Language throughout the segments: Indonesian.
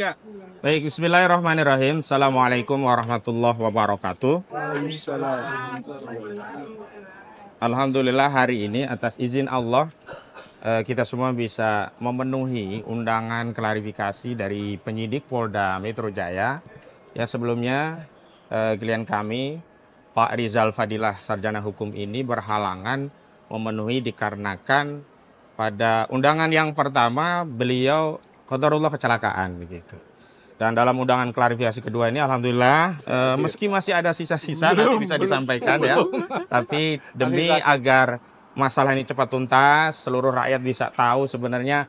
Kak. Baik, bismillahirrahmanirrahim. Assalamualaikum warahmatullahi wabarakatuh. Alhamdulillah hari ini atas izin Allah kita semua bisa memenuhi undangan klarifikasi dari penyidik Polda Metro Jaya. Ya sebelumnya klien kami Pak Rizal Fadilah Sarjana Hukum ini berhalangan memenuhi dikarenakan pada undangan yang pertama beliau qadarullah kecelakaan begitu. Dan dalam undangan klarifikasi kedua ini alhamdulillah meski masih ada sisa-sisa nanti bisa disampaikan ya. Tapi demi agar masalah ini cepat tuntas, seluruh rakyat bisa tahu sebenarnya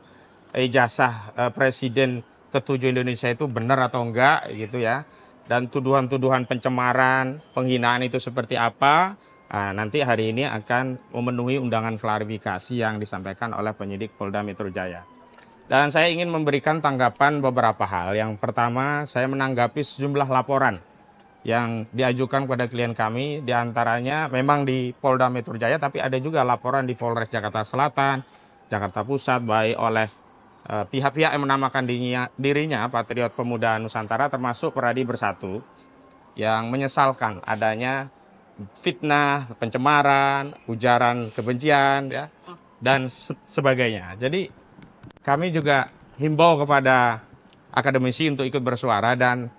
ijazah Presiden ke-7 Indonesia itu benar atau enggak gitu ya. Dan tuduhan-tuduhan pencemaran, penghinaan itu seperti apa. Nah, nanti hari ini akan memenuhi undangan klarifikasi yang disampaikan oleh penyidik Polda Metro Jaya. Dan saya ingin memberikan tanggapan beberapa hal. Yang pertama, saya menanggapi sejumlah laporan yang diajukan kepada klien kami. Di antaranya memang di Polda Metro Jaya, tapi ada juga laporan di Polres Jakarta Selatan, Jakarta Pusat, baik oleh pihak-pihak yang menamakan dirinya Patriot Pemuda Nusantara, termasuk Peradi Bersatu, yang menyesalkan adanya fitnah, pencemaran, ujaran kebencian, ya, dan sebagainya. Jadi kami juga himbau kepada akademisi untuk ikut bersuara dan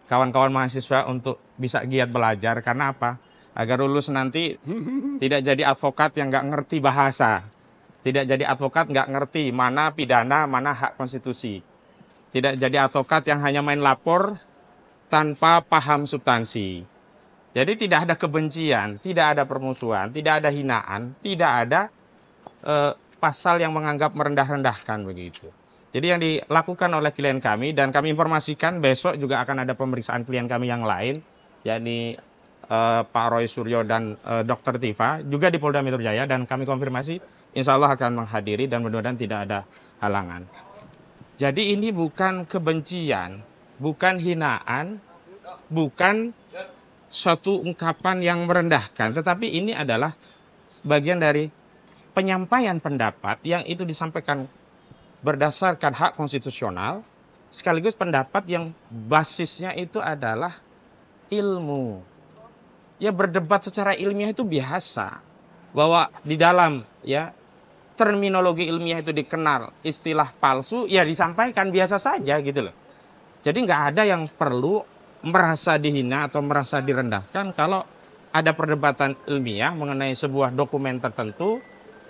kawan-kawan mahasiswa untuk bisa giat belajar. Karena apa? Agar lulus nanti tidak jadi advokat yang nggak ngerti bahasa. Tidak jadi advokat nggak ngerti mana pidana, mana hak konstitusi. Tidak jadi advokat yang hanya main lapor tanpa paham substansi. Jadi tidak ada kebencian, tidak ada permusuhan, tidak ada hinaan, tidak ada pasal yang menganggap merendah-rendahkan begitu. Jadi yang dilakukan oleh klien kami dan kami informasikan besok juga akan ada pemeriksaan klien kami yang lain, yakni Pak Roy Suryo dan Dr. Tifa juga di Polda Metro Jaya, dan kami konfirmasi insya Allah akan menghadiri dan mudah-mudahan tidak ada halangan. Jadi ini bukan kebencian, bukan hinaan, bukan suatu ungkapan yang merendahkan, tetapi ini adalah bagian dari penyampaian pendapat yang itu disampaikan berdasarkan hak konstitusional, sekaligus pendapat yang basisnya itu adalah ilmu. Ya, berdebat secara ilmiah itu biasa. Bahwa di dalam ya terminologi ilmiah itu dikenal istilah palsu, ya disampaikan biasa saja gitu loh. Jadi nggak ada yang perlu merasa dihina atau merasa direndahkan kalau ada perdebatan ilmiah mengenai sebuah dokumen tertentu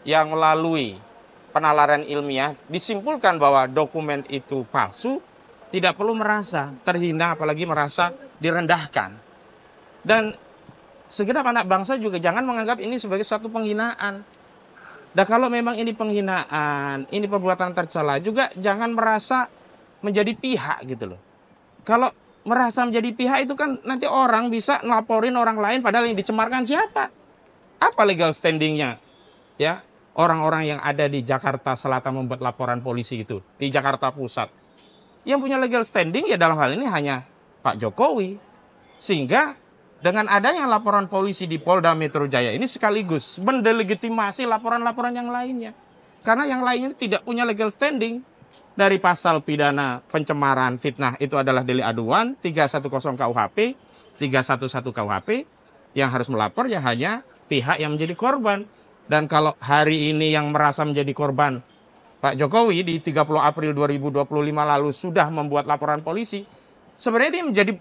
yang melalui penalaran ilmiah disimpulkan bahwa dokumen itu palsu, tidak perlu merasa terhina apalagi merasa direndahkan. Dan segenap anak bangsa juga jangan menganggap ini sebagai satu penghinaan. Dan kalau memang ini penghinaan, ini perbuatan tercela, juga jangan merasa menjadi pihak gitu loh. Kalau merasa menjadi pihak itu kan nanti orang bisa ngelaporin orang lain padahal yang dicemarkan siapa? Apa legal standingnya? Ya, orang-orang yang ada di Jakarta Selatan membuat laporan polisi itu, di Jakarta Pusat. Yang punya legal standing ya dalam hal ini hanya Pak Jokowi. Sehingga dengan adanya laporan polisi di Polda Metro Jaya ini sekaligus mendelegitimasi laporan-laporan yang lainnya. Karena yang lainnya tidak punya legal standing. Dari pasal pidana pencemaran fitnah itu adalah delik aduan 310 KUHP, 311 KUHP, yang harus melapor ya hanya pihak yang menjadi korban. Dan kalau hari ini yang merasa menjadi korban Pak Jokowi di 30 April 2025 lalu sudah membuat laporan polisi, sebenarnya dia menjadi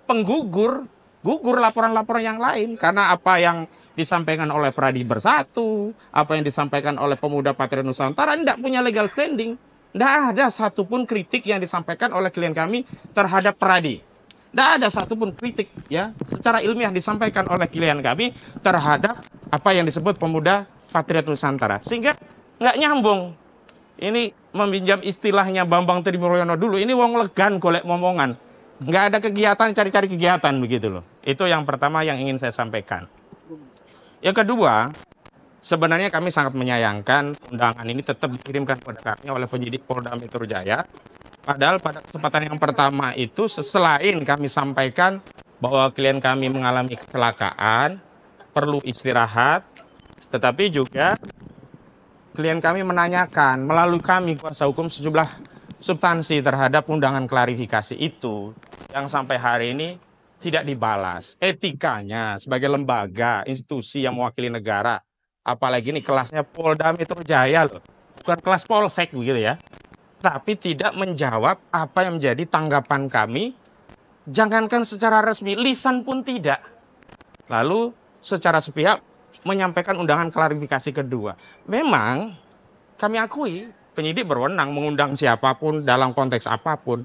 gugur laporan-laporan yang lain. Karena apa yang disampaikan oleh Peradi Bersatu, apa yang disampaikan oleh Pemuda Patriot Nusantara, tidak punya legal standing. Tidak ada satupun kritik yang disampaikan oleh klien kami terhadap Peradi. Tidak ada satupun kritik ya secara ilmiah disampaikan oleh klien kami terhadap apa yang disebut Pemuda Patriot Nusantara. Sehingga nggak nyambung. Ini meminjam istilahnya Bambang Trimulyono dulu, ini wong legan golek momongan. Nggak ada kegiatan, cari-cari kegiatan begitu loh. Itu yang pertama yang ingin saya sampaikan. Yang kedua, sebenarnya kami sangat menyayangkan undangan ini tetap dikirimkan kepada kami oleh penyidik Polda Metro Jaya. Padahal pada kesempatan yang pertama itu selain kami sampaikan bahwa klien kami mengalami kecelakaan, perlu istirahat, tetapi juga klien kami menanyakan melalui kami kuasa hukum sejumlah substansi terhadap undangan klarifikasi itu yang sampai hari ini tidak dibalas. Etikanya sebagai lembaga, institusi yang mewakili negara, apalagi ini kelasnya Polda Metro Jaya loh, bukan kelas Polsek begitu ya, tapi tidak menjawab apa yang menjadi tanggapan kami, jangankan secara resmi, lisan pun tidak. Lalu secara sepihak menyampaikan undangan klarifikasi kedua. Memang kami akui penyidik berwenang mengundang siapapun dalam konteks apapun.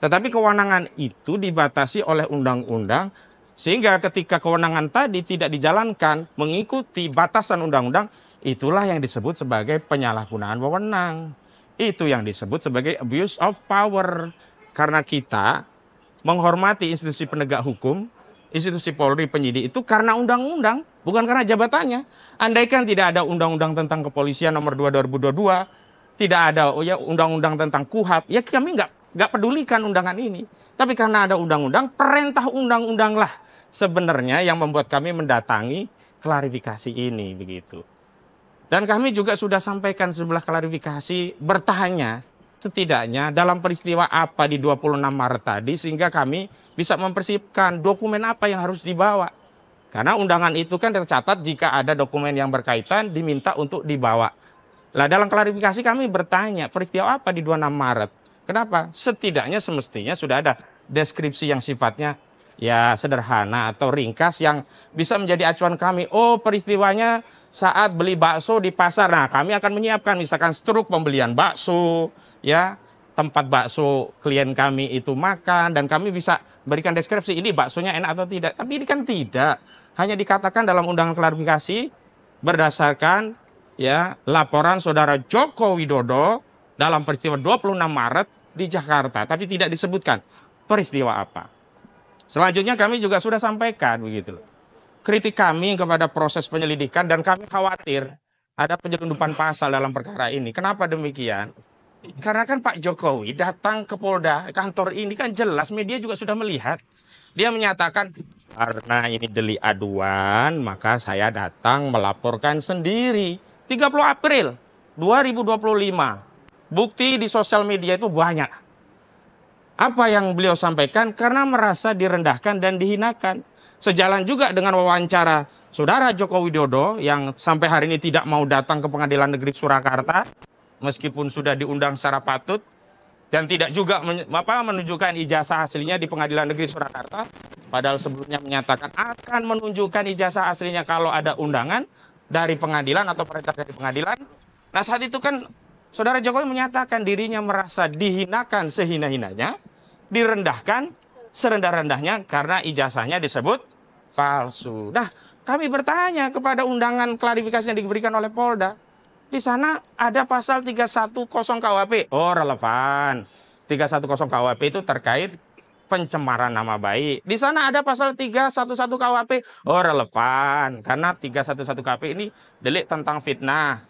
Tetapi kewenangan itu dibatasi oleh undang-undang, sehingga ketika kewenangan tadi tidak dijalankan mengikuti batasan undang-undang, itulah yang disebut sebagai penyalahgunaan wewenang. Itu yang disebut sebagai abuse of power. Karena kita menghormati institusi penegak hukum, institusi Polri, penyidik itu karena undang-undang, bukan karena jabatannya. Andaikan tidak ada undang-undang tentang kepolisian nomor 2 2022, tidak ada undang-undang tentang KUHAP, ya kami nggak pedulikan undangan ini. Tapi karena ada undang-undang, perintah undang-undang lah sebenarnya yang membuat kami mendatangi klarifikasi ini begitu. Dan kami juga sudah sampaikan sejumlah klarifikasi bertanya setidaknya dalam peristiwa apa di 26 Maret tadi, sehingga kami bisa mempersiapkan dokumen apa yang harus dibawa. Karena undangan itu kan tercatat jika ada dokumen yang berkaitan diminta untuk dibawa. Lah dalam klarifikasi kami bertanya peristiwa apa di 26 Maret. Kenapa? Setidaknya semestinya sudah ada deskripsi yang sifatnya ya sederhana atau ringkas yang bisa menjadi acuan kami. Oh, peristiwanya saat beli bakso di pasar. Nah, kami akan menyiapkan misalkan struk pembelian bakso, ya, tempat bakso klien kami itu makan, dan kami bisa berikan deskripsi ini baksonya enak atau tidak. Tapi ini kan tidak. Hanya dikatakan dalam undangan klarifikasi berdasarkan ya laporan saudara Joko Widodo dalam peristiwa 26 Maret di Jakarta, tapi tidak disebutkan peristiwa apa. Selanjutnya kami juga sudah sampaikan begitu loh, kritik kami kepada proses penyelidikan, dan kami khawatir ada penyelundupan pasal dalam perkara ini. Kenapa demikian? Karena kan Pak Jokowi datang ke Polda, kantor ini kan jelas media juga sudah melihat. Dia menyatakan karena ini delik aduan maka saya datang melaporkan sendiri. 30 April 2025. Bukti di sosial media itu banyak. Apa yang beliau sampaikan? Karena merasa direndahkan dan dihinakan. Sejalan juga dengan wawancara saudara Joko Widodo yang sampai hari ini tidak mau datang ke Pengadilan Negeri Surakarta meskipun sudah diundang secara patut, dan tidak juga menunjukkan ijazah aslinya di Pengadilan Negeri Surakarta, padahal sebelumnya menyatakan akan menunjukkan ijazah aslinya kalau ada undangan dari pengadilan atau perintah dari pengadilan. Nah, saat itu kan saudara Jokowi menyatakan dirinya merasa dihinakan sehina-hinanya, direndahkan serendah-rendahnya karena ijazahnya disebut palsu. Nah, kami bertanya kepada undangan klarifikasi yang diberikan oleh Polda. Di sana ada pasal 310 KUHP. Oh, relevan. 310 KUHP itu terkait pencemaran nama baik. Di sana ada pasal 311 KUHP. Oh, relevan. Karena 311 KUHP ini delik tentang fitnah.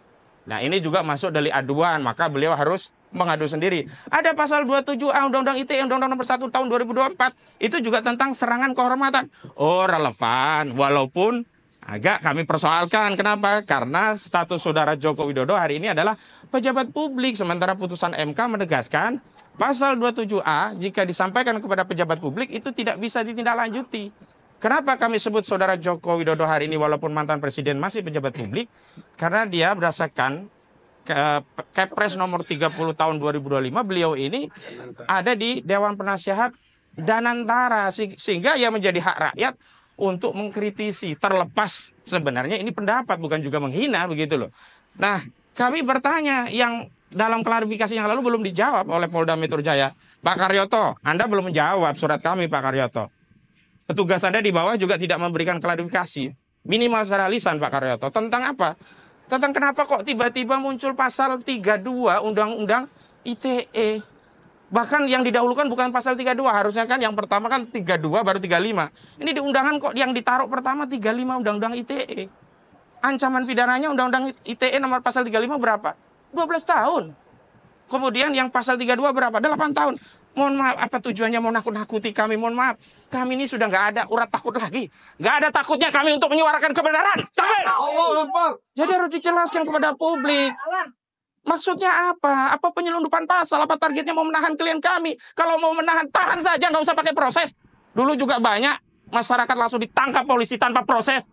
Nah, ini juga masuk delik aduan, maka beliau harus mengadu sendiri. Ada pasal 27A Undang-Undang ITE, Undang-Undang Nomor 1 Tahun 2024. Itu juga tentang serangan kehormatan. Oh, relevan. Walaupun agak kami persoalkan. Kenapa? Karena status saudara Joko Widodo hari ini adalah pejabat publik. Sementara putusan MK menegaskan pasal 27A jika disampaikan kepada pejabat publik itu tidak bisa ditindaklanjuti. Kenapa kami sebut saudara Joko Widodo hari ini walaupun mantan presiden masih pejabat publik? Karena dia berdasarkan Kepres nomor 30 tahun 2025, beliau ini ada di Dewan Penasihat Danantara, sehingga ia menjadi hak rakyat untuk mengkritisi, terlepas sebenarnya ini pendapat bukan juga menghina begitu loh. Nah, kami bertanya yang dalam klarifikasi yang lalu belum dijawab oleh Polda Metro Jaya. Pak Karyoto, Anda belum menjawab surat kami, Pak Karyoto. Petugas Anda di bawah juga tidak memberikan klarifikasi minimal secara lisan, Pak Karyoto. Tentang apa? Tentang kenapa kok tiba-tiba muncul pasal 32 Undang-Undang ITE. Bahkan yang didahulukan bukan pasal 32, harusnya kan yang pertama kan 32 baru 35. Ini di undangan kok yang ditaruh pertama 35 Undang-Undang ITE. Ancaman pidananya Undang-Undang ITE nomor pasal 35 berapa? 12 tahun. Kemudian yang pasal 32 berapa? 8 tahun. Mohon maaf, apa tujuannya mau nakut-nakuti kami? Mohon maaf, kami ini sudah nggak ada urat takut lagi. Nggak ada takutnya kami untuk menyuarakan kebenaran. Sampai. Jadi harus dijelaskan kepada publik. Maksudnya apa? Apa penyelundupan pasal? Apa targetnya mau menahan klien kami? Kalau mau menahan, tahan saja, nggak usah pakai proses. Dulu juga banyak masyarakat langsung ditangkap polisi tanpa proses.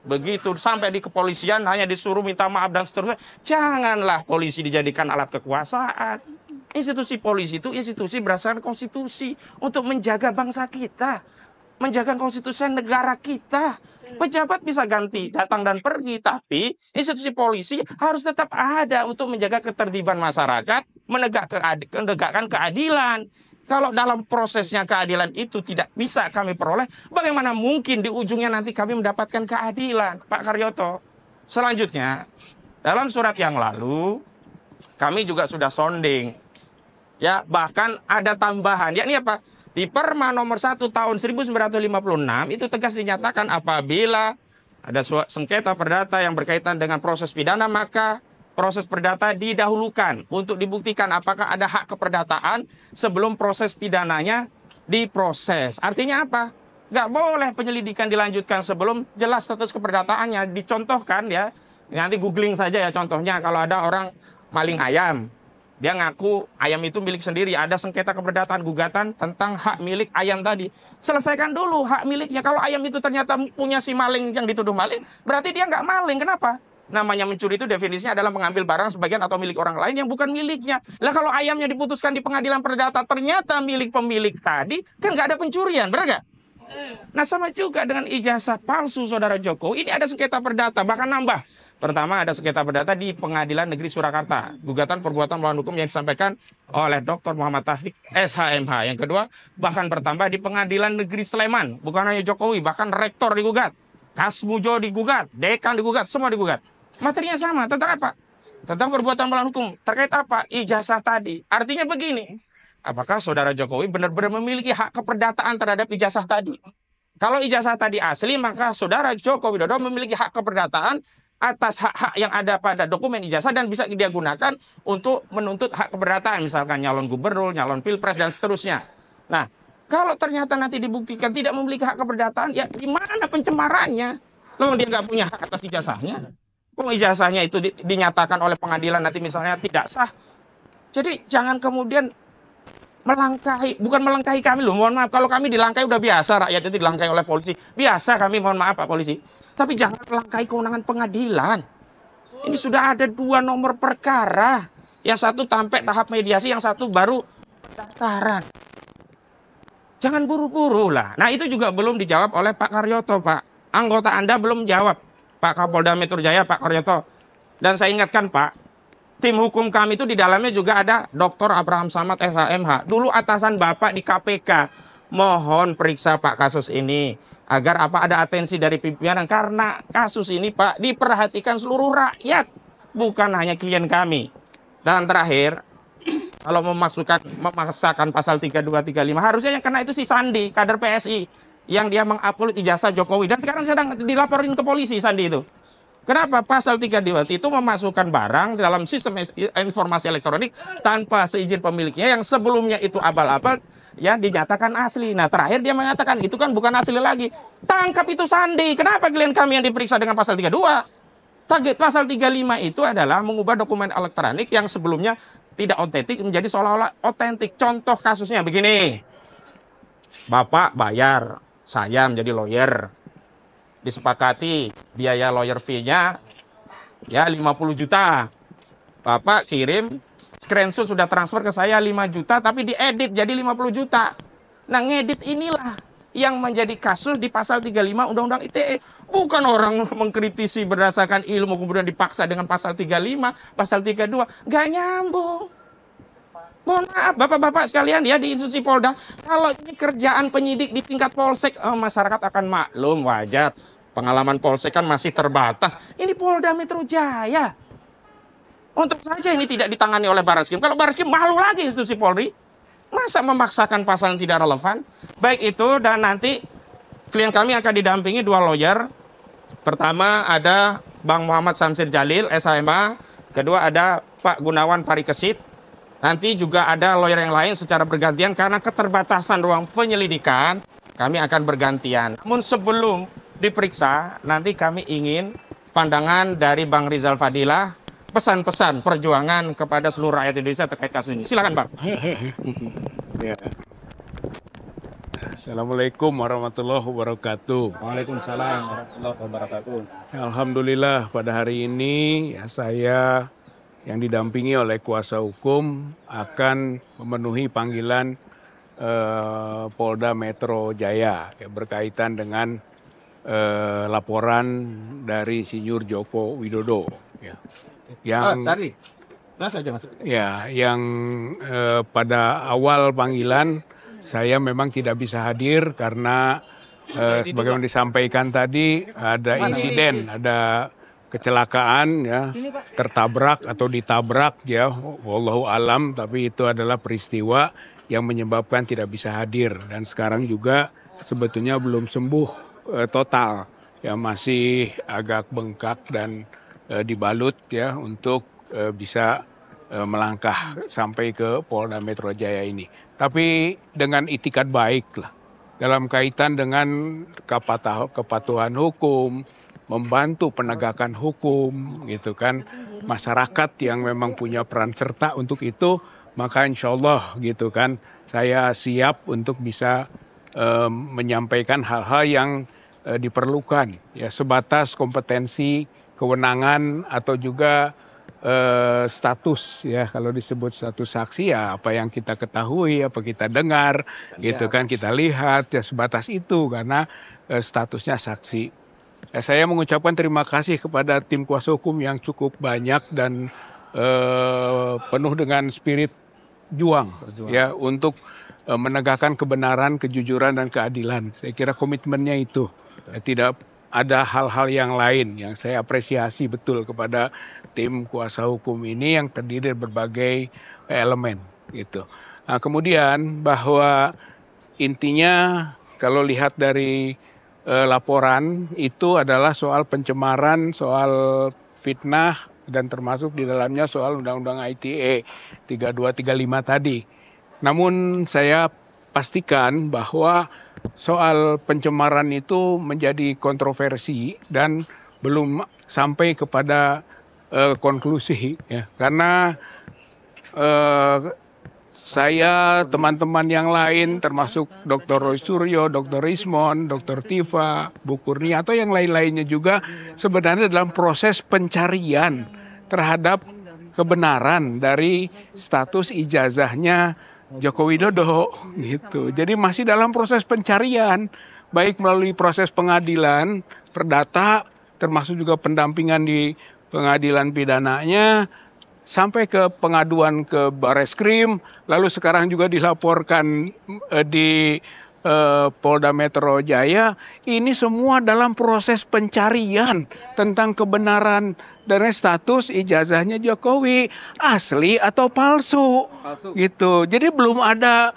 Begitu sampai di kepolisian hanya disuruh minta maaf dan seterusnya. Janganlah polisi dijadikan alat kekuasaan. Institusi polisi itu institusi berdasarkan konstitusi untuk menjaga bangsa kita, menjaga konstitusi negara kita. Pejabat bisa ganti, datang dan pergi, tapi institusi polisi harus tetap ada untuk menjaga ketertiban masyarakat, menegakkan keadilan. Kalau dalam prosesnya keadilan itu tidak bisa kami peroleh, bagaimana mungkin di ujungnya nanti kami mendapatkan keadilan, Pak Karyoto? Selanjutnya, dalam surat yang lalu, kami juga sudah sounding. Ya, bahkan ada tambahan, yakni apa? Di Perma nomor 1 tahun 1956 itu tegas dinyatakan apabila ada sengketa perdata yang berkaitan dengan proses pidana, maka proses perdata didahulukan untuk dibuktikan apakah ada hak keperdataan sebelum proses pidananya diproses. Artinya apa? Nggak boleh penyelidikan dilanjutkan sebelum jelas status keperdataannya. Dicontohkan ya, nanti googling saja ya contohnya, kalau ada orang maling ayam. Dia ngaku ayam itu milik sendiri. Ada sengketa keperdataan gugatan tentang hak milik ayam tadi. Selesaikan dulu hak miliknya. Kalau ayam itu ternyata punya si maling yang dituduh maling, berarti dia nggak maling. Kenapa? Namanya mencuri itu definisinya adalah mengambil barang sebagian atau milik orang lain yang bukan miliknya. Lah kalau ayamnya diputuskan di pengadilan perdata ternyata milik pemilik tadi, kan nggak ada pencurian, benar nggak? Nah sama juga dengan ijazah palsu saudara Jokowi. Ini ada sengketa perdata, bahkan nambah. Pertama ada sengketa perdata di Pengadilan Negeri Surakarta. Gugatan perbuatan melawan hukum yang disampaikan oleh Dr. Muhammad Taufik SHMH. Yang kedua bahkan bertambah di Pengadilan Negeri Sleman. Bukan hanya Jokowi, bahkan rektor digugat. Kasmujo digugat, dekan digugat, semua digugat. Materinya sama, tentang apa? Tentang perbuatan melawan hukum. Terkait apa? Ijazah tadi. Artinya begini, apakah saudara Jokowi benar-benar memiliki hak keperdataan terhadap ijazah tadi? Kalau ijazah tadi asli, maka saudara Joko Widodo memiliki hak keperdataan atas hak-hak yang ada pada dokumen ijazah dan bisa dia gunakan untuk menuntut hak keperdataan, misalkan nyalon gubernur, nyalon pilpres, dan seterusnya. Nah, kalau ternyata nanti dibuktikan tidak memiliki hak keperdataan, ya gimana pencemarannya? Lalu dia nggak punya hak atas ijazahnya. Ijazahnya itu dinyatakan oleh pengadilan nanti misalnya tidak sah. Jadi jangan kemudian bukan melangkahi kami loh, mohon maaf. Kalau kami dilangkahi udah biasa, rakyat itu dilangkahi oleh polisi. Biasa kami, mohon maaf Pak Polisi. Tapi jangan melangkahi kewenangan pengadilan. Ini sudah ada 2 nomor perkara. Yang satu sampai tahap mediasi, yang satu baru pendaftaran. Jangan buru-buru lah. Nah itu juga belum dijawab oleh Pak Karyoto, Pak. Anggota Anda belum jawab. Pak Kapolda Metro Jaya, Pak Karyoto. Dan saya ingatkan Pak, tim hukum kami itu di dalamnya juga ada Dr. Abraham Samad SHMH. Dulu atasan Bapak di KPK. Mohon periksa Pak kasus ini. Agar apa ada atensi dari pimpinan. Karena kasus ini Pak diperhatikan seluruh rakyat. Bukan hanya klien kami. Dan terakhir, kalau memaksakan pasal 3235, harusnya yang kena itu si Sandi, kader PSI. Yang dia mengupload ijazah Jokowi. Dan sekarang sedang dilaporin ke polisi Sandi itu. Kenapa? Pasal 32 itu memasukkan barang dalam sistem informasi elektronik tanpa seizin pemiliknya yang sebelumnya itu abal-abal ya dinyatakan asli. Nah terakhir dia mengatakan itu kan bukan asli lagi. Tangkap itu Sandi. Kenapa klien kami yang diperiksa dengan pasal 32? Target pasal 35 itu adalah mengubah dokumen elektronik yang sebelumnya tidak otentik menjadi seolah-olah otentik. Contoh kasusnya begini. Bapak bayar, saya menjadi lawyer. Disepakati biaya lawyer fee-nya ya 50 juta. Bapak kirim screenshot sudah transfer ke saya 5 juta tapi diedit jadi 50 juta. Nah, ngedit inilah yang menjadi kasus di pasal 35 Undang-Undang ITE. Bukan orang mengkritisi berdasarkan ilmu kemudian dipaksa dengan pasal 35, pasal 32. Nggak nyambung. Mohon maaf Bapak-bapak sekalian ya di institusi Polda, kalau ini kerjaan penyidik di tingkat polsek, masyarakat akan maklum, wajar. Pengalaman polsek kan masih terbatas. Ini Polda Metro Jaya. Untuk saja ini tidak ditangani oleh Barreskrim. Kalau Barreskrim malu lagi institusi Polri. Masa memaksakan pasal yang tidak relevan? Baik itu dan nanti klien kami akan didampingi 2 lawyer. Pertama ada Bang Muhammad Samsir Jalil, SHMA. Kedua ada Pak Gunawan Parikesit. Nanti juga ada lawyer yang lain secara bergantian karena keterbatasan ruang penyelidikan, kami akan bergantian. Namun sebelum diperiksa, nanti kami ingin pandangan dari Bang Rizal Fadilah pesan-pesan perjuangan kepada seluruh rakyat Indonesia terkait kasus ini. Silakan, Bang. Ya. Assalamualaikum warahmatullahi wabarakatuh. Waalaikumsalam warahmatullahi wabarakatuh. Alhamdulillah pada hari ini ya, saya yang didampingi oleh kuasa hukum akan memenuhi panggilan Polda Metro Jaya ya, berkaitan dengan laporan dari Insinyur Joko Widodo ya, yang yang pada awal panggilan saya memang tidak bisa hadir karena sebagaimana disampaikan tadi ada insiden, ada kecelakaan ya, tertabrak atau ditabrak ya, wallahu alam, tapi itu adalah peristiwa yang menyebabkan tidak bisa hadir dan sekarang juga sebetulnya belum sembuh total ya, masih agak bengkak dan dibalut ya untuk bisa melangkah sampai ke Polda Metro Jaya ini. Tapi dengan itikat baik lah dalam kaitan dengan kepatuhan hukum, membantu penegakan hukum gitu kan, masyarakat yang memang punya peran serta untuk itu, maka insya Allah gitu kan saya siap untuk bisa menyampaikan hal-hal yang diperlukan ya, sebatas kompetensi, kewenangan atau juga status ya, kalau disebut status saksi ya apa yang kita ketahui, apa kita dengar gitu kan, kita lihat ya, sebatas itu karena statusnya saksi. Ya, saya mengucapkan terima kasih kepada tim kuasa hukum yang cukup banyak dan penuh dengan spirit juang ya untuk menegakkan kebenaran, kejujuran dan keadilan. Saya kira komitmennya itu. Ya, tidak ada hal-hal yang lain yang saya apresiasi betul kepada tim kuasa hukum ini yang terdiri dari berbagai elemen gitu. Nah, kemudian bahwa intinya kalau lihat dari laporan itu adalah soal pencemaran, soal fitnah dan termasuk di dalamnya soal Undang-Undang ITE 3235 tadi. Namun saya pastikan bahwa soal pencemaran itu menjadi kontroversi dan belum sampai kepada konklusi ya, karena saya, teman-teman yang lain termasuk Dr. Roy Suryo, Dr. Rismon, Dr. Tifa, Bu Kurnia atau yang lain-lainnya juga sebenarnya dalam proses pencarian terhadap kebenaran dari status ijazahnya Joko Widodo gitu. Jadi masih dalam proses pencarian, baik melalui proses pengadilan perdata termasuk juga pendampingan di pengadilan pidananya sampai ke pengaduan ke Bareskrim, lalu sekarang juga dilaporkan di Polda Metro Jaya. Ini semua dalam proses pencarian tentang kebenaran dari status ijazahnya Jokowi asli atau palsu. Gitu. Jadi belum ada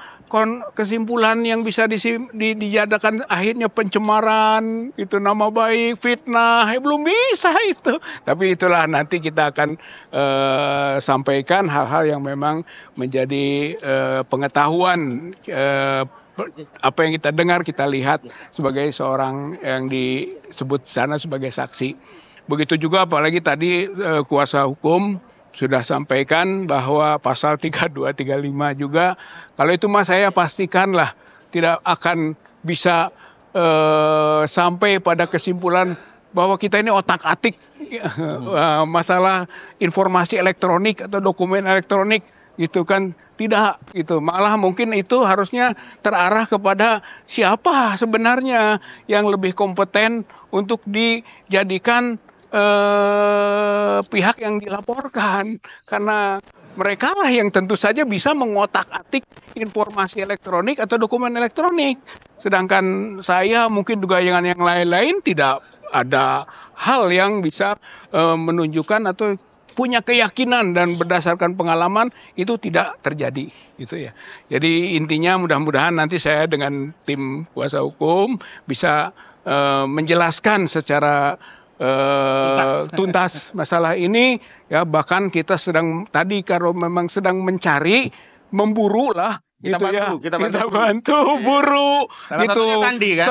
kesimpulan yang bisa dijadikan akhirnya pencemaran, itu nama baik, fitnah, belum bisa itu. Tapi itulah nanti kita akan sampaikan hal-hal yang memang menjadi pengetahuan apa yang kita dengar, kita lihat sebagai seorang yang disebut sana sebagai saksi. Begitu juga apalagi tadi kuasa hukum sudah sampaikan bahwa pasal 3235 juga, kalau itu mah saya pastikanlah tidak akan bisa sampai pada kesimpulan bahwa kita ini otak-atik masalah informasi elektronik atau dokumen elektronik gitu kan, tidak gitu. Malah mungkin itu harusnya terarah kepada siapa sebenarnya yang lebih kompeten untuk dijadikan pihak yang dilaporkan, karena mereka lah yang tentu saja bisa mengotak-atik informasi elektronik atau dokumen elektronik. Sedangkan saya mungkin juga dengan yang lain-lain tidak ada hal yang bisa menunjukkan atau punya keyakinan dan berdasarkan pengalaman itu tidak terjadi gitu ya. Jadi intinya mudah-mudahan nanti saya dengan tim kuasa hukum bisa menjelaskan secara tuntas masalah ini ya. Bahkan kita sedang tadi kalau memang sedang mencari, memburu lah Kita gitu bantu, ya. kita bantu. Kita bantu buruh Salah gitu. satunya Sandi, kan?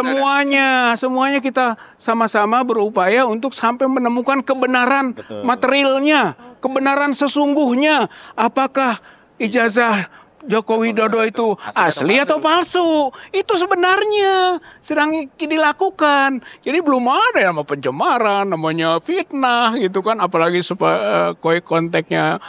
Semuanya kita sama-sama berupaya untuk sampai menemukan kebenaran Betul. materialnya, kebenaran sesungguhnya. Apakah ijazah Joko Widodo itu asli atau palsu? Itu sebenarnya sedang dilakukan. Jadi belum ada yang nama pencemaran, namanya fitnah gitu kan. Apalagi konteksnya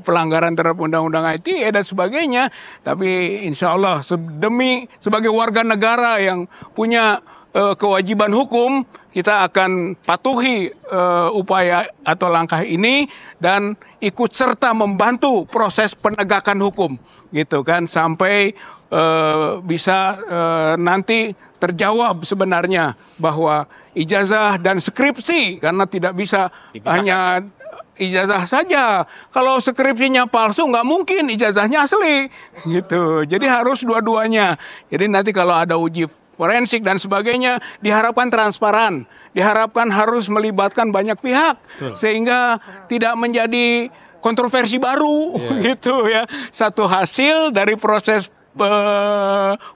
pelanggaran terhadap undang-undang ITE dan sebagainya. Tapi insya Allah demi sebagai warga negara yang punya kewajiban hukum, kita akan patuhi upaya atau langkah ini dan ikut serta membantu proses penegakan hukum, gitu kan, sampai bisa nanti terjawab sebenarnya bahwa ijazah dan skripsi, karena tidak bisa hanya ijazah saja. Kalau skripsinya palsu nggak mungkin ijazahnya asli, gitu. Jadi harus dua-duanya. Jadi nanti kalau ada uji forensik dan sebagainya diharapkan transparan, diharapkan harus melibatkan banyak pihak sehingga tidak menjadi kontroversi baru, gitu ya. Satu hasil dari proses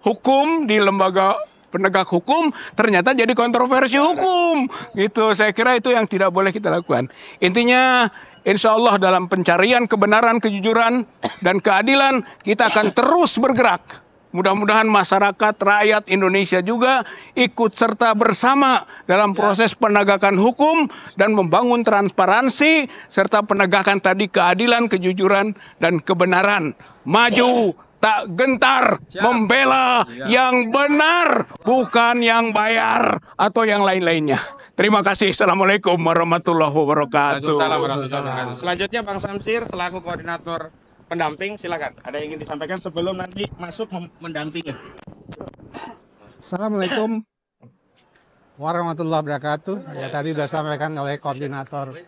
hukum di lembaga penegak hukum ternyata jadi kontroversi hukum, gitu. Saya kira itu yang tidak boleh kita lakukan. Intinya, insya Allah dalam pencarian kebenaran, kejujuran, dan keadilan kita akan terus bergerak. Mudah-mudahan masyarakat, rakyat Indonesia juga ikut serta bersama dalam proses penegakan hukum dan membangun transparansi serta penegakan tadi keadilan, kejujuran, dan kebenaran. Maju, tak gentar, membela yang benar, bukan yang bayar atau yang lain-lainnya. Terima kasih. Assalamualaikum warahmatullahi wabarakatuh. Selanjutnya Bang Samsir selaku koordinator pendamping, silakan. Ada yang ingin disampaikan sebelum nanti masuk mendampingi. Assalamualaikum warahmatullahi wabarakatuh. Ya, tadi sudah disampaikan oleh koordinator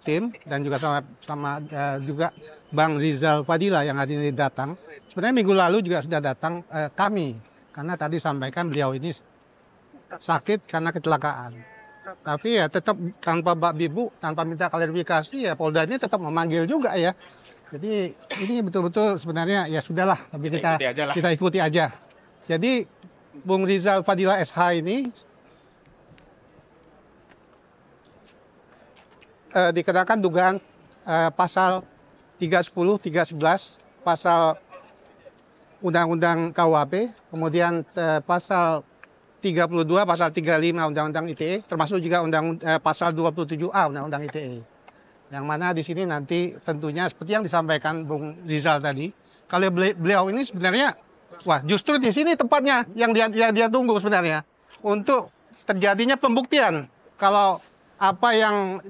tim dan juga sama juga Bang Rizal Fadila yang hari ini datang. Sebenarnya minggu lalu juga sudah datang kami, karena tadi sampaikan beliau ini sakit karena kecelakaan. Tapi ya tetap tanpa bibu, tanpa minta klarifikasi, ya Polda ini tetap memanggil juga ya. Jadi ini betul-betul sebenarnya ya sudahlah, tapi kita ikuti aja. Jadi Bung Rizal Fadila SH ini dikenakan dugaan pasal 310, 311, pasal Undang-Undang KUHP, kemudian pasal 32, pasal 35 Undang-Undang ITE, termasuk juga pasal 27A Undang-Undang ITE. Yang mana di sini nanti tentunya seperti yang disampaikan Bung Rizal tadi, kalau beliau ini sebenarnya, wah justru di sini tempatnya yang dia tunggu sebenarnya untuk terjadinya pembuktian. Kalau apa yang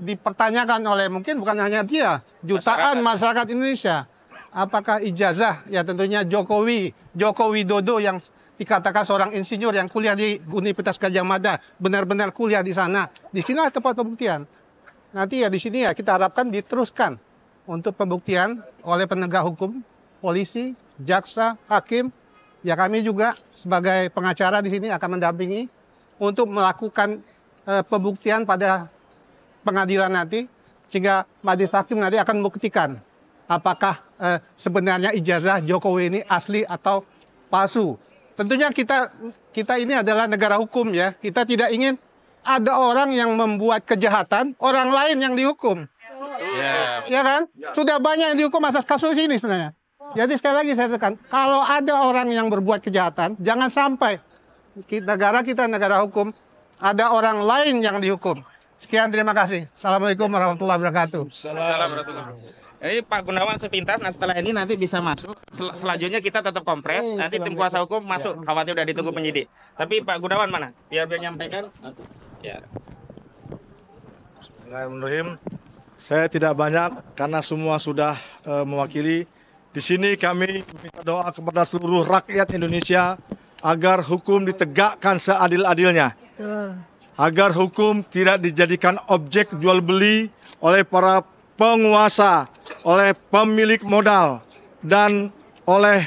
dipertanyakan oleh mungkin bukan hanya dia, jutaan masyarakat Indonesia, apakah ijazah ya tentunya Joko Widodo yang dikatakan seorang insinyur yang kuliah di Universitas Gadjah Mada benar-benar kuliah di sana. Di sinilah tempat pembuktian. Nanti ya di sini ya kita harapkan diteruskan untuk pembuktian oleh penegak hukum, polisi, jaksa, hakim. Ya kami juga sebagai pengacara di sini akan mendampingi untuk melakukan pembuktian pada pengadilan nanti, sehingga majelis hakim nanti akan membuktikan apakah sebenarnya ijazah Jokowi ini asli atau palsu. Tentunya kita ini adalah negara hukum ya. Kita tidak ingin ada orang yang membuat kejahatan, orang lain yang dihukum. Ya kan? Sudah banyak yang dihukum atas kasus ini sebenarnya. Jadi sekali lagi saya tekan, kalau ada orang yang berbuat kejahatan, jangan sampai negara kita negara hukum, ada orang lain yang dihukum. Sekian, terima kasih. Assalamualaikum warahmatullahi wabarakatuh. Jadi Pak Gunawan sepintas, nah setelah ini nanti bisa masuk. Selanjutnya kita tetap kompres, nanti tim kuasa hukum masuk, khawatir udah ditunggu penyidik. Tapi Pak Gunawan mana? Biar nyampaikan. Ya. Bismillahirrahmanirrahim. Saya tidak banyak karena semua sudah mewakili. Di sini kami meminta doa kepada seluruh rakyat Indonesia agar hukum ditegakkan seadil-adilnya. Agar hukum tidak dijadikan objek jual beli oleh para penguasa, oleh pemilik modal, dan oleh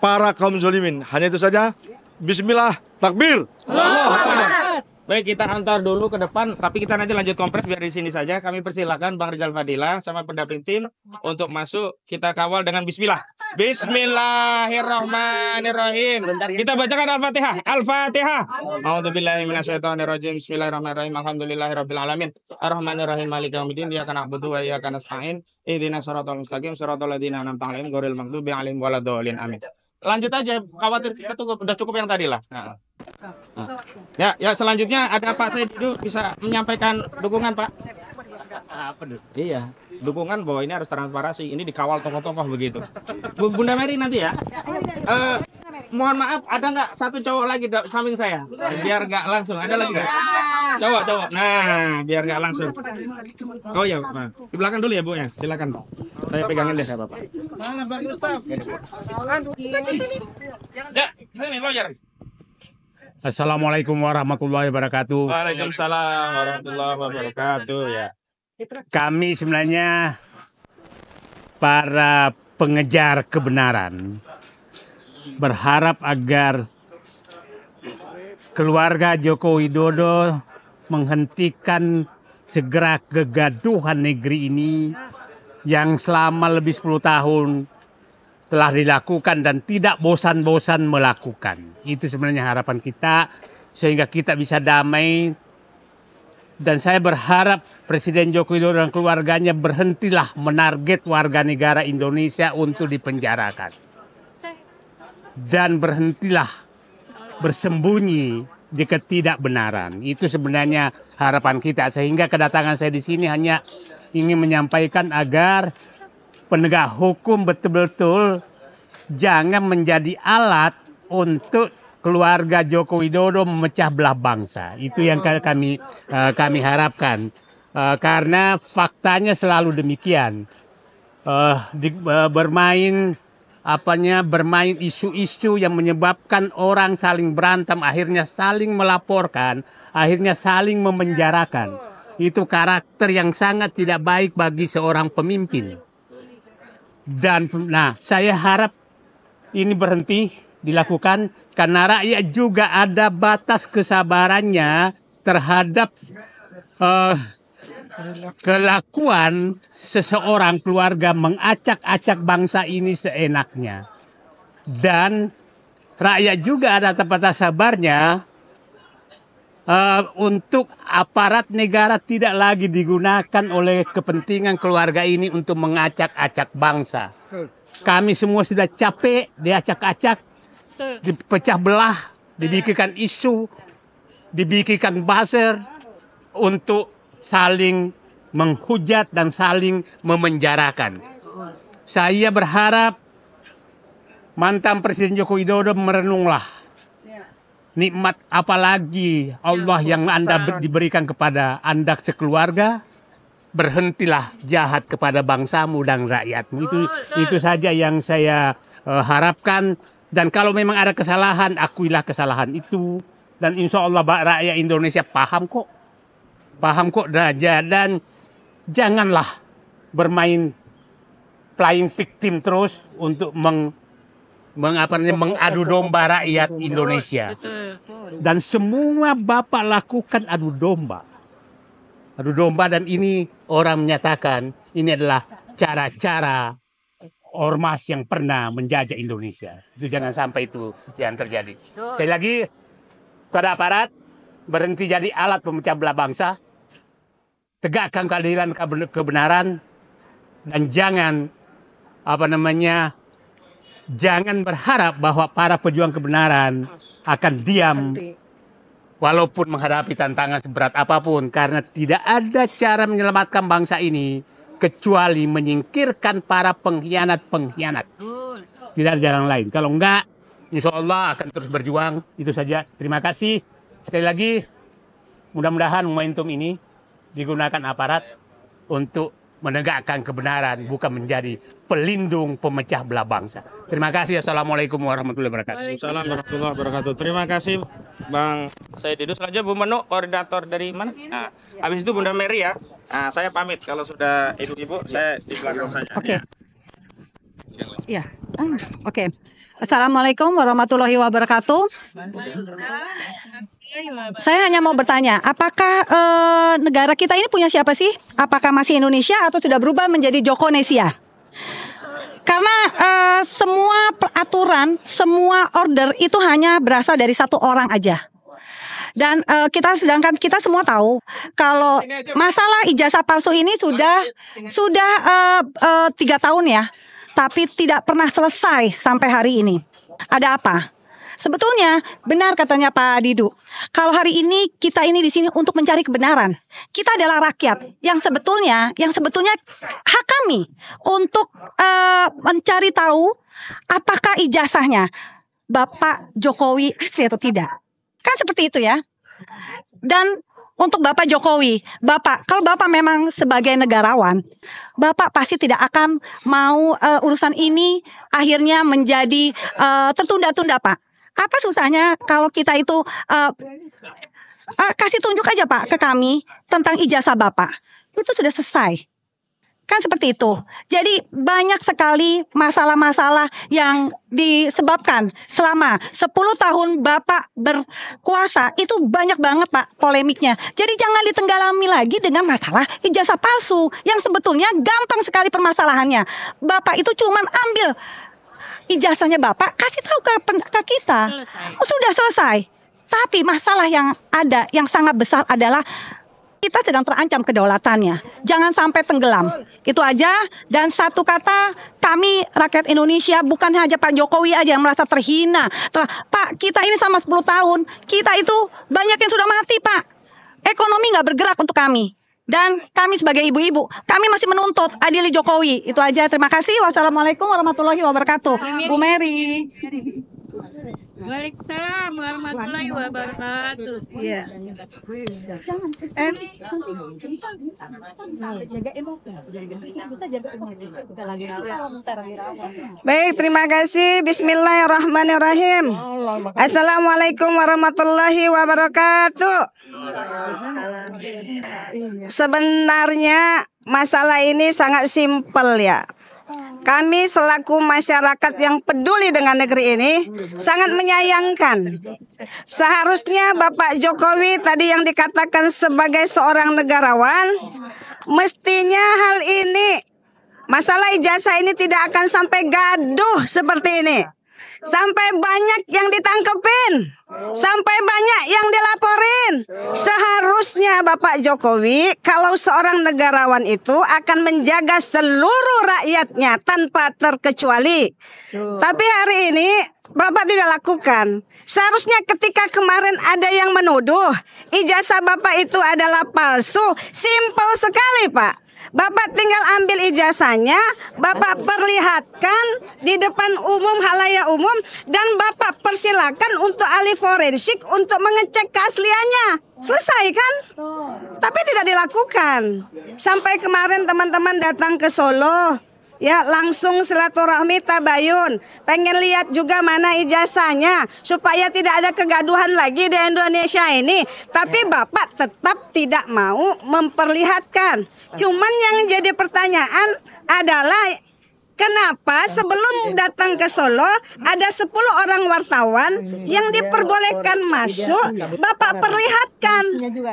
para kaum zalimin. Hanya itu saja. Bismillah, takbir. Baik, kita antar dulu ke depan, tapi kita nanti lanjut kompres biar di sini saja. Kami persilakan Bang Rizal Fadila sama pendamping tim untuk masuk. Kita kawal dengan bismillah. Bismillahirrahmanirrahim. Kita bacakan Al-Fatihah. Al-Fatihah. A'udzubillahi minasyaitonirrajim. Bismillahirrahmanirrahim. Alhamdulillahirabbil alamin. Arrahmanirrahim. Maliki yaumiddin. Iyyaka na'budu wa iyyaka nasta'in. Ihdinas siratal mustaqim. Siratal ladzina an'amta 'alaihim ghairil maghdubi 'alaihim waladdallin. Amin. Lanjut aja, khawatir kita tunggu, udah cukup yang tadi lah. Nah. Ya, selanjutnya ada Pak Saididu bisa menyampaikan dukungan, Pak. Iya, dukungan bahwa ini harus transparansi, ini dikawal tokoh-tokoh begitu. Bunda Mary nanti ya. Mohon maaf, ada nggak satu cowok lagi samping saya? Biar nggak langsung, ada lagi nggak? Cowok. Nah, biar nggak langsung. Oh ya, Pak. Di belakang dulu ya, Bu ya. Silakan, Pak. Saya pegangin deh, Bapak. Mana Bang Gustaf? Ya, sini lawyer. Assalamualaikum warahmatullahi wabarakatuh. Waalaikumsalam warahmatullahi wabarakatuh ya. Kami sebenarnya para pengejar kebenaran berharap agar keluarga Joko Widodo menghentikan segera kegaduhan negeri ini yang selama lebih 10 tahun telah dilakukan dan tidak bosan-bosan melakukan. Itu sebenarnya harapan kita sehingga kita bisa damai. Dan saya berharap Presiden Joko Widodo dan keluarganya berhentilah menarget warga negara Indonesia untuk dipenjarakan. Dan berhentilah bersembunyi di ketidakbenaran. Itu sebenarnya harapan kita. Sehingga kedatangan saya di sini hanya ingin menyampaikan agar penegak hukum betul-betul jangan menjadi alat untuk keluarga Joko Widodo memecah belah bangsa. Itu yang kami harapkan. Karena faktanya selalu demikian. Bermain isu-isu yang menyebabkan orang saling berantem, akhirnya saling melaporkan, akhirnya saling memenjarakan. Itu karakter yang sangat tidak baik bagi seorang pemimpin. Dan saya harap ini berhenti dilakukan karena rakyat juga ada batas kesabarannya terhadap kelakuan seseorang keluarga mengacak-acak bangsa ini seenaknya. Dan rakyat juga ada batas sabarnya untuk aparat negara tidak lagi digunakan oleh kepentingan keluarga ini untuk mengacak-acak bangsa. Kami semua sudah capek diacak-acak, dipecah belah, dibikinkan isu, dibikinkan buzzer untuk saling menghujat dan saling memenjarakan. Saya berharap mantan Presiden Joko Widodo merenunglah. Nikmat apalagi Allah yang Anda diberikan kepada Anda sekeluarga. Berhentilah jahat kepada bangsamu dan rakyatmu. Itu saja yang saya harapkan. Dan kalau memang ada kesalahan, akuilah kesalahan itu. Dan insya Allah rakyat Indonesia paham kok. Dan janganlah bermain playing victim terus untuk mengadu domba rakyat Indonesia. Dan semua Bapak lakukan adu domba. Dan ini orang menyatakan ini adalah cara-cara ormas yang pernah menjajah Indonesia. Itu jangan sampai itu yang terjadi. Sekali lagi, pada aparat, berhenti jadi alat pemecah belah bangsa, tegakkan keadilan kebenaran, dan jangan jangan berharap bahwa para pejuang kebenaran akan diam walaupun menghadapi tantangan seberat apapun, karena tidak ada cara menyelamatkan bangsa ini kecuali menyingkirkan para pengkhianat-pengkhianat. Tidak ada jalan lain. Kalau enggak, insya Allah akan terus berjuang. Itu saja. Terima kasih. Sekali lagi, mudah-mudahan momentum ini digunakan aparat untuk menegakkan kebenaran, bukan menjadi pelindung pemecah belah bangsa. Terima kasih. Assalamualaikum warahmatullahi wabarakatuh. Waalaikumsalam warahmatullahi wabarakatuh. Terima kasih Bang Saididu. Selanjutnya Bu Menu, koordinator dari mana? Nah, habis itu Bunda Mary ya. Nah, saya pamit. Kalau sudah ibu-ibu, saya di belakang saja. Oke. Ya. Oke. Assalamualaikum warahmatullahi wabarakatuh. Saya hanya mau bertanya, apakah negara kita ini punya siapa sih? Apakah masih Indonesia atau sudah berubah menjadi Jokonesia? Karena semua peraturan, semua order itu hanya berasal dari satu orang aja. Dan sedangkan kita semua tahu kalau masalah ijazah palsu ini sudah 3 tahun ya, tapi tidak pernah selesai sampai hari ini. Ada apa? Sebetulnya benar katanya Pak Didu. Kalau hari ini kita ini di sini untuk mencari kebenaran. Kita adalah rakyat yang sebetulnya hak kami untuk mencari tahu apakah ijazahnya Bapak Jokowi asli atau tidak. Kan seperti itu ya. Dan untuk Bapak Jokowi, kalau Bapak memang sebagai negarawan, Bapak pasti tidak akan mau urusan ini akhirnya menjadi tertunda-tunda, Pak. Apa susahnya kalau kita itu kasih tunjuk aja Pak ke kami tentang ijazah Bapak. Itu sudah selesai. Kan seperti itu. Jadi banyak sekali masalah-masalah yang disebabkan selama 10 tahun Bapak berkuasa. Itu banyak banget Pak polemiknya. Jadi jangan ditenggelami lagi dengan masalah ijazah palsu. Yang sebetulnya gampang sekali permasalahannya. Bapak itu cuman ambil ijazahnya Bapak, kasih tahu ke kita. Oh, sudah selesai. Tapi masalah yang ada, yang sangat besar adalah kita sedang terancam kedaulatannya. Jangan sampai tenggelam. Itu aja. Dan satu kata, kami rakyat Indonesia, bukan hanya Pak Jokowi aja yang merasa terhina. Pak, kita ini sama 10 tahun, kita itu banyak yang sudah mati Pak. Ekonomi nggak bergerak untuk kami. Dan kami sebagai ibu-ibu, kami masih menuntut adili Jokowi. Itu aja, terima kasih. Wassalamualaikum warahmatullahi wabarakatuh. Bu Mary. Waalaikumsalam warahmatullahi wabarakatuh. Iya. Baik, terima kasih. Bismillahirrahmanirrahim. Assalamualaikum warahmatullahi wabarakatuh. Sebenarnya masalah ini sangat simpel ya. Kami selaku masyarakat yang peduli dengan negeri ini sangat menyayangkan. Seharusnya Bapak Jokowi tadi yang dikatakan sebagai seorang negarawan, mestinya hal ini, masalah ijazah ini tidak akan sampai gaduh seperti ini. Sampai banyak yang ditangkepin, sampai banyak yang dilaporin. Seharusnya Bapak Jokowi kalau seorang negarawan itu akan menjaga seluruh rakyatnya tanpa terkecuali. Tapi hari ini Bapak tidak lakukan. Seharusnya ketika kemarin ada yang menuduh ijazah Bapak itu adalah palsu, simpel sekali Pak. Bapak tinggal ambil ijazahnya, Bapak perlihatkan di depan umum, halayak umum, dan Bapak persilakan untuk ahli forensik untuk mengecek keasliannya. Selesai kan? Tapi tidak dilakukan. Sampai kemarin teman-teman datang ke Solo, ya langsung silaturahmi tabayun, pengen lihat juga mana ijazahnya supaya tidak ada kegaduhan lagi di Indonesia ini. Tapi Bapak tetap tidak mau memperlihatkan. Cuman yang jadi pertanyaan adalah kenapa sebelum datang ke Solo ada 10 orang wartawan yang diperbolehkan masuk, Bapak perlihatkan,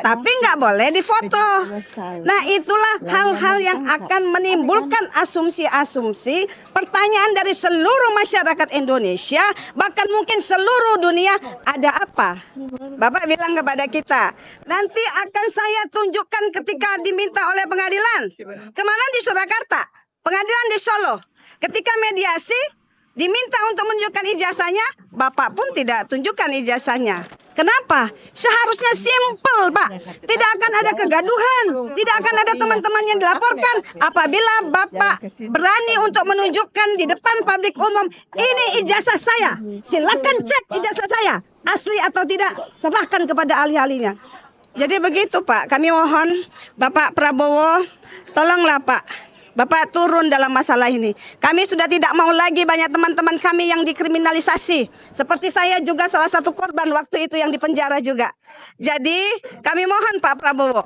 tapi nggak boleh difoto. Nah itulah hal-hal yang akan menimbulkan asumsi-asumsi, pertanyaan dari seluruh masyarakat Indonesia, bahkan mungkin seluruh dunia, ada apa? Bapak bilang kepada kita, nanti akan saya tunjukkan ketika diminta oleh pengadilan. Kemarin di Surakarta, pengadilan di Solo, ketika mediasi diminta untuk menunjukkan ijazahnya, Bapak pun tidak tunjukkan ijazahnya. Kenapa? Seharusnya simpel, Pak. Tidak akan ada kegaduhan, tidak akan ada teman-teman yang dilaporkan. Apabila Bapak berani untuk menunjukkan di depan publik umum, ini ijazah saya, silakan cek ijazah saya, asli atau tidak, serahkan kepada ahli-ahlinya. Jadi begitu Pak, kami mohon Bapak Prabowo, tolonglah Pak, Bapak turun dalam masalah ini. Kami sudah tidak mau lagi banyak teman-teman kami yang dikriminalisasi. Seperti saya juga salah satu korban waktu itu yang dipenjara juga. Jadi kami mohon Pak Prabowo,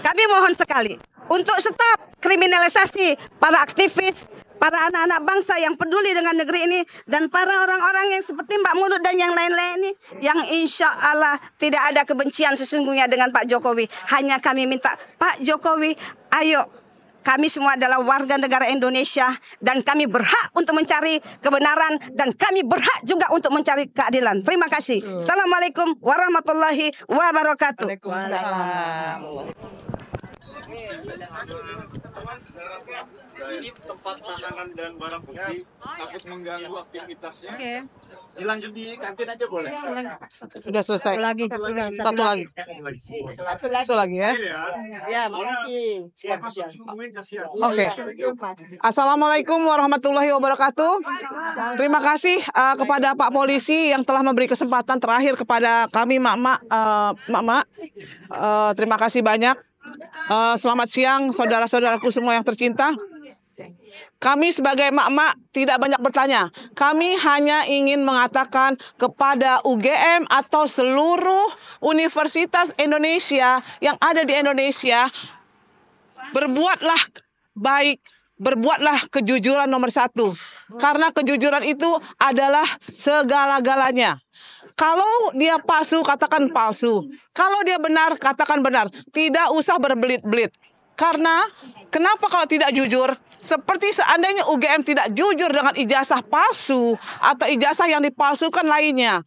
kami mohon sekali untuk stop kriminalisasi para aktivis, para anak-anak bangsa yang peduli dengan negeri ini, dan para orang-orang yang seperti Mbak Munut dan yang lain-lain ini, yang insya Allah tidak ada kebencian sesungguhnya dengan Pak Jokowi. Hanya kami minta, Pak Jokowi, ayo, kami semua adalah warga negara Indonesia dan kami berhak untuk mencari kebenaran dan kami berhak juga untuk mencari keadilan. Terima kasih. Assalamualaikum warahmatullahi wabarakatuh. Ini tempat tahanan dan barang bukti takut mengganggu aktivitasnya. Dilanjut di kantin aja boleh. Sudah selesai. Satu lagi. Satu lagi ya. Ya, makasih. Oke. Assalamualaikum warahmatullahi wabarakatuh. Terima kasih kepada Pak Polisi yang telah memberi kesempatan terakhir kepada kami mak-mak. Terima kasih banyak. Selamat siang saudara-saudaraku semua yang tercinta. Kami sebagai mak-mak tidak banyak bertanya. Kami hanya ingin mengatakan kepada UGM atau seluruh universitas Indonesia yang ada di Indonesia, berbuatlah baik, berbuatlah kejujuran nomor satu. Karena kejujuran itu adalah segala-galanya. Kalau dia palsu, katakan palsu. Kalau dia benar, katakan benar. Tidak usah berbelit-belit. Karena kenapa kalau tidak jujur? Seperti seandainya UGM tidak jujur dengan ijazah palsu atau ijazah yang dipalsukan lainnya.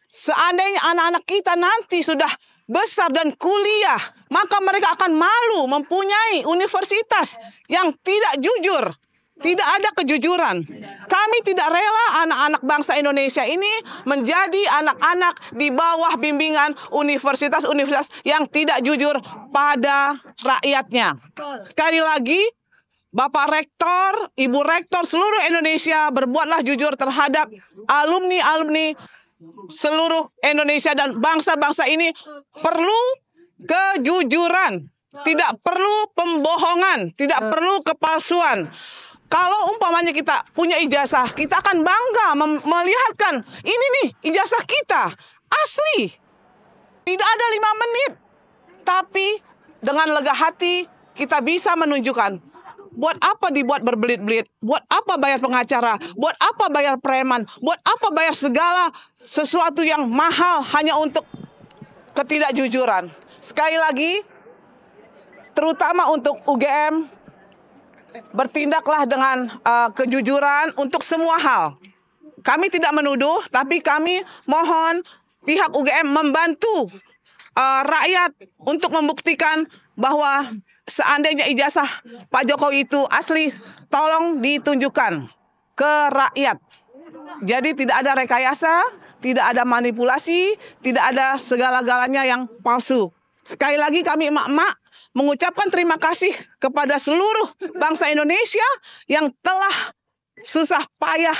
Seandainya anak-anak kita nanti sudah besar dan kuliah, maka mereka akan malu mempunyai universitas yang tidak jujur. Tidak ada kejujuran. Kami tidak rela anak-anak bangsa Indonesia ini menjadi anak-anak di bawah bimbingan universitas-universitas yang tidak jujur pada rakyatnya. Sekali lagi, Bapak Rektor, Ibu Rektor seluruh Indonesia, berbuatlah jujur terhadap alumni-alumni seluruh Indonesia dan bangsa-bangsa ini. Perlu kejujuran, tidak perlu pembohongan, tidak perlu kepalsuan. Kalau umpamanya kita punya ijazah, kita akan bangga melihatkan, ini nih ijazah kita, asli. Tidak ada 5 menit. Tapi dengan lega hati kita bisa menunjukkan, buat apa dibuat berbelit-belit, buat apa bayar pengacara, buat apa bayar preman, buat apa bayar segala sesuatu yang mahal hanya untuk ketidakjujuran. Sekali lagi, terutama untuk UGM, bertindaklah dengan kejujuran untuk semua hal. Kami tidak menuduh, tapi kami mohon pihak UGM membantu rakyat untuk membuktikan bahwa seandainya ijazah Pak Jokowi itu asli, tolong ditunjukkan ke rakyat. Jadi tidak ada rekayasa, tidak ada manipulasi, tidak ada segala-galanya yang palsu. Sekali lagi kami emak-emak mengucapkan terima kasih kepada seluruh bangsa Indonesia yang telah susah payah